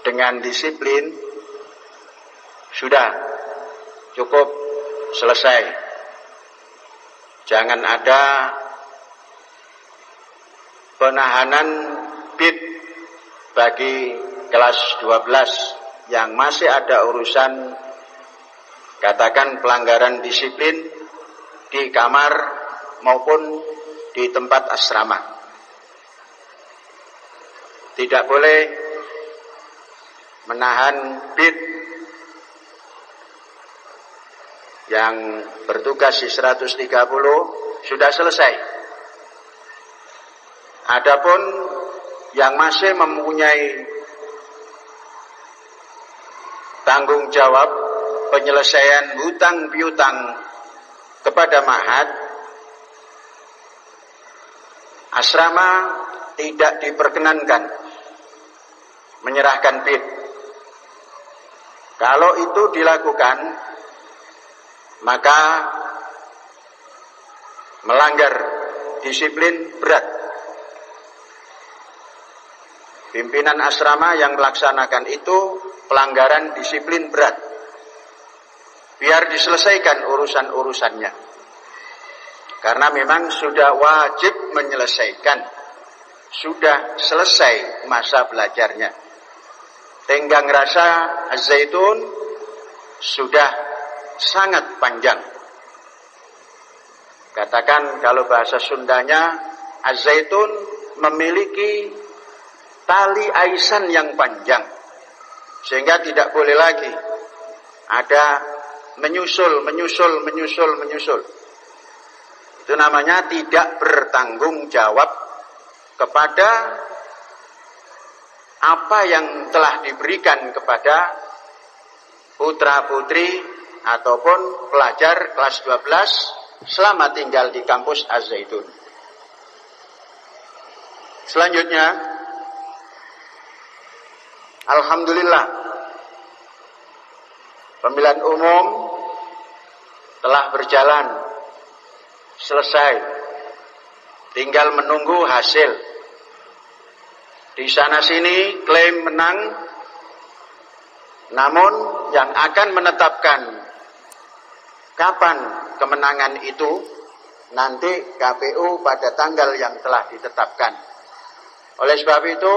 dengan disiplin sudah cukup, selesai. Jangan ada penahanan BID bagi kelas 12 yang masih ada urusan katakan pelanggaran disiplin di kamar maupun di tempat asrama. Tidak boleh menahan BID yang bertugas di 130 sudah selesai. Adapun yang masih mempunyai tanggung jawab penyelesaian hutang piutang kepada ma'had, asrama tidak diperkenankan menyerahkan BID. Kalau itu dilakukan, maka melanggar disiplin berat. Pimpinan asrama yang melaksanakan itu pelanggaran disiplin berat. Biar diselesaikan urusan-urusannya. Karena memang sudah wajib menyelesaikan. Sudah selesai masa belajarnya. Tenggang rasa Az-Zaitun sudah sangat panjang. Katakan kalau bahasa Sundanya, Az-Zaitun memiliki tali aisan yang panjang, sehingga tidak boleh lagi ada menyusul. Itu namanya tidak bertanggung jawab kepada apa yang telah diberikan kepada putra-putri ataupun pelajar kelas 12 selama tinggal di kampus Az-Zaitun. Selanjutnya, alhamdulillah, pemilihan umum telah berjalan, selesai. Tinggal menunggu hasil. Di sana sini klaim menang, namun yang akan menetapkan kapan kemenangan itu nanti KPU pada tanggal yang telah ditetapkan. Oleh sebab itu,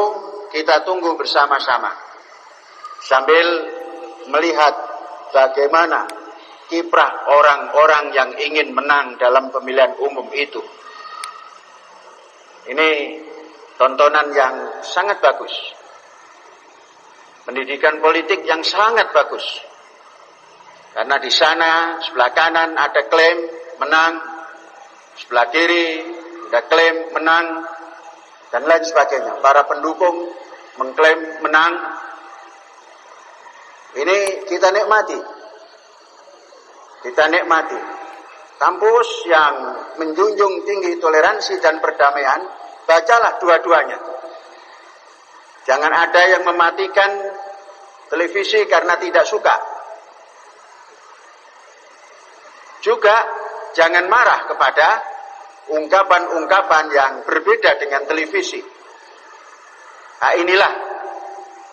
kita tunggu bersama-sama sambil melihat bagaimana kiprah orang-orang yang ingin menang dalam pemilihan umum itu. Ini tontonan yang sangat bagus. Pendidikan politik yang sangat bagus. Karena di sana sebelah kanan ada klaim menang, sebelah kiri ada klaim menang, dan lain sebagainya. Para pendukung mengklaim menang. Ini kita nikmati. Kita nikmati. Kampus yang menjunjung tinggi toleransi dan perdamaian, bacalah dua-duanya. Jangan ada yang mematikan televisi karena tidak suka. Juga jangan marah kepada ungkapan-ungkapan yang berbeda dengan televisi. Nah, inilah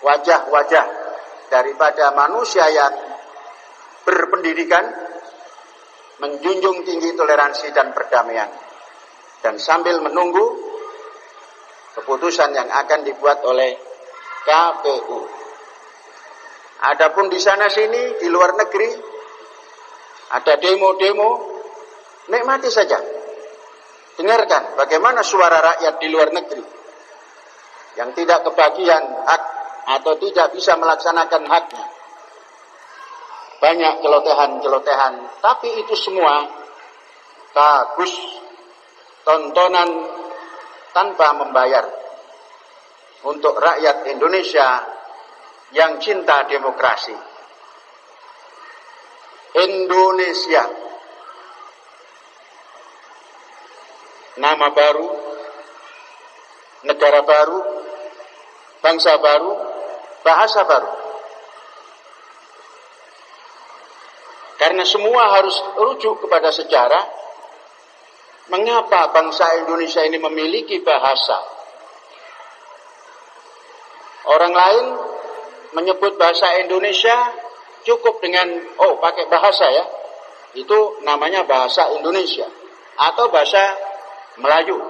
wajah-wajah daripada manusia yang berpendidikan, menjunjung tinggi toleransi dan perdamaian, dan sambil menunggu keputusan yang akan dibuat oleh KPU. Adapun di sana sini, di luar negeri, ada demo-demo, nikmati saja. Dengarkan bagaimana suara rakyat di luar negeri yang tidak kebagian hak atau tidak bisa melaksanakan haknya. Banyak celotehan-celotehan, tapi itu semua bagus, tontonan tanpa membayar untuk rakyat Indonesia yang cinta demokrasi. Indonesia, nama baru, negara baru, bangsa baru, bahasa baru. Karena semua harus rujuk kepada sejarah. Mengapa bangsa Indonesia ini memiliki bahasa? Orang lain menyebut bahasa Indonesia cukup dengan pakai bahasa ya. Itu namanya bahasa Indonesia atau bahasa Melayu.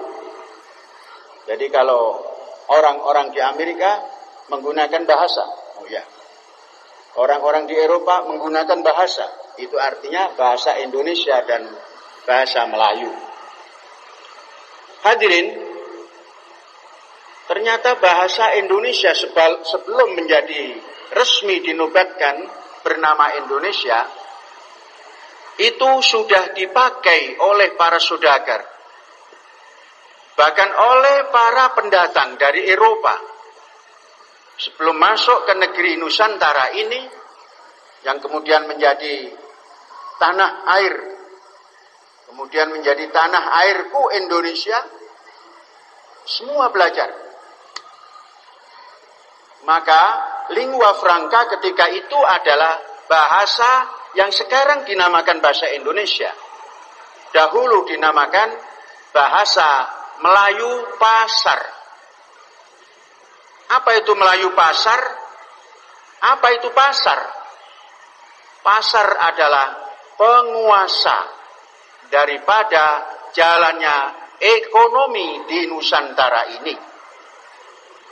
Jadi kalau orang-orang di Amerika menggunakan bahasa, orang-orang di Eropa menggunakan bahasa, itu artinya bahasa Indonesia dan bahasa Melayu. Hadirin, ternyata bahasa Indonesia sebelum menjadi resmi dinobatkan bernama Indonesia, itu sudah dipakai oleh para saudagar, bahkan oleh para pendatang dari Eropa. Sebelum masuk ke negeri Nusantara ini, yang kemudian menjadi tanah air, kemudian menjadi tanah airku Indonesia, semua belajar. Maka lingua franca ketika itu adalah bahasa yang sekarang dinamakan bahasa Indonesia. Dahulu dinamakan bahasa Melayu Pasar. Apa itu Melayu Pasar? Apa itu pasar? Pasar adalah penguasa daripada jalannya ekonomi di Nusantara ini.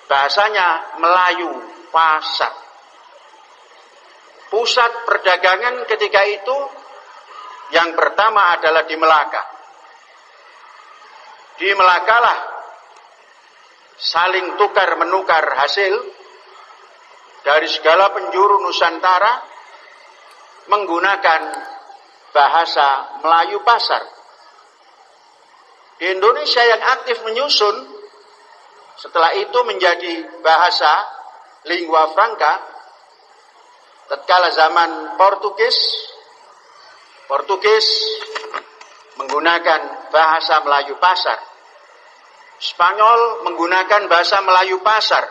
Bahasanya Melayu Pasar. Pusat perdagangan ketika itu yang pertama adalah di Melaka. Di Melakalah saling tukar menukar hasil dari segala penjuru Nusantara menggunakan bahasa Melayu Pasar. Di Indonesia yang aktif menyusun, setelah itu menjadi bahasa lingua franca. Tatkala zaman Portugis menggunakan bahasa Melayu Pasar. Spanyol menggunakan bahasa Melayu Pasar.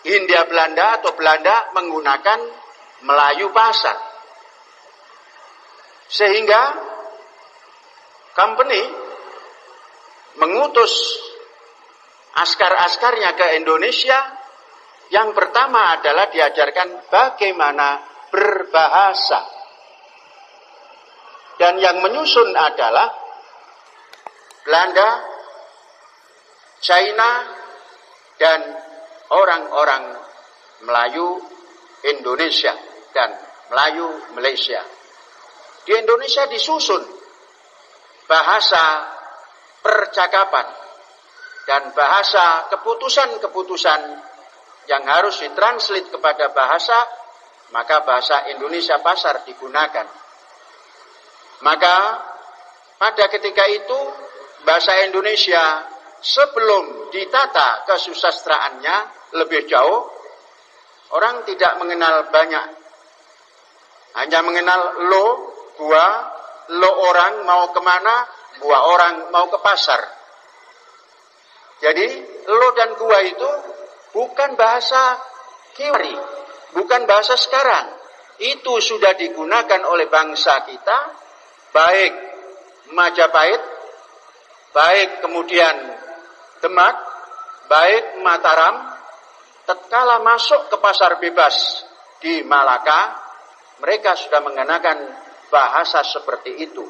Hindia Belanda atau Belanda menggunakan Melayu Pasar. Sehingga company mengutus askar-askarnya ke Indonesia. Yang pertama adalah diajarkan bagaimana berbahasa. Dan yang menyusun adalah Belanda, China, dan orang-orang Melayu Indonesia dan Melayu Malaysia. Di Indonesia disusun bahasa percakapan dan bahasa keputusan-keputusan yang harus ditranslate kepada bahasa, maka bahasa Indonesia Pasar digunakan. Maka pada ketika itu bahasa Indonesia sebelum ditata kesusastraannya lebih jauh, orang tidak mengenal banyak. Hanya mengenal gua, orang mau kemana, gua orang mau ke pasar. Jadi dan gua itu bukan bahasa Kiwari, bukan bahasa sekarang. Itu sudah digunakan oleh bangsa kita, baik Majapahit, baik kemudian Demak, baik Mataram. Tatkala masuk ke pasar bebas di Malaka, mereka sudah mengenakan bahasa seperti itu.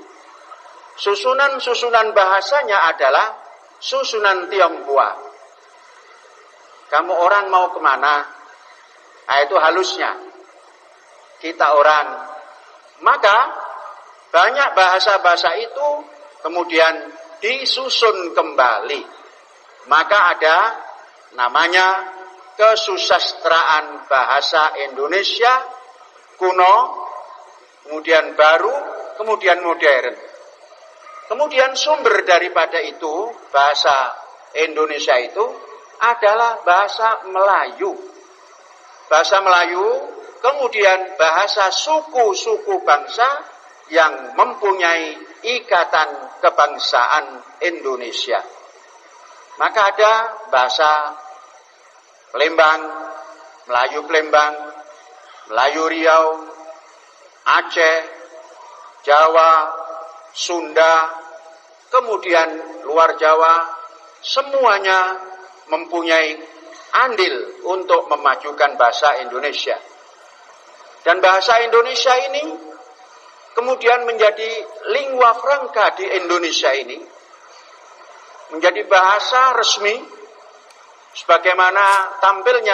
Susunan-susunan bahasanya adalah susunan Tionghoa. Kamu orang mau kemana? Itu halusnya. Kita orang. Maka banyak bahasa-bahasa itu kemudian disusun kembali. Maka ada namanya kesusastraan bahasa Indonesia kuno, kemudian baru, kemudian modern. Kemudian sumber daripada itu, bahasa Indonesia itu adalah bahasa Melayu. Bahasa Melayu, kemudian bahasa suku-suku bangsa yang mempunyai ikatan kebangsaan Indonesia. Maka ada bahasa Palembang, Melayu Palembang, Melayu Riau, Aceh, Jawa, Sunda, kemudian luar Jawa, semuanya mempunyai andil untuk memajukan bahasa Indonesia. Dan bahasa Indonesia ini kemudian menjadi lingua franca di Indonesia ini, menjadi bahasa resmi sebagaimana tampilnya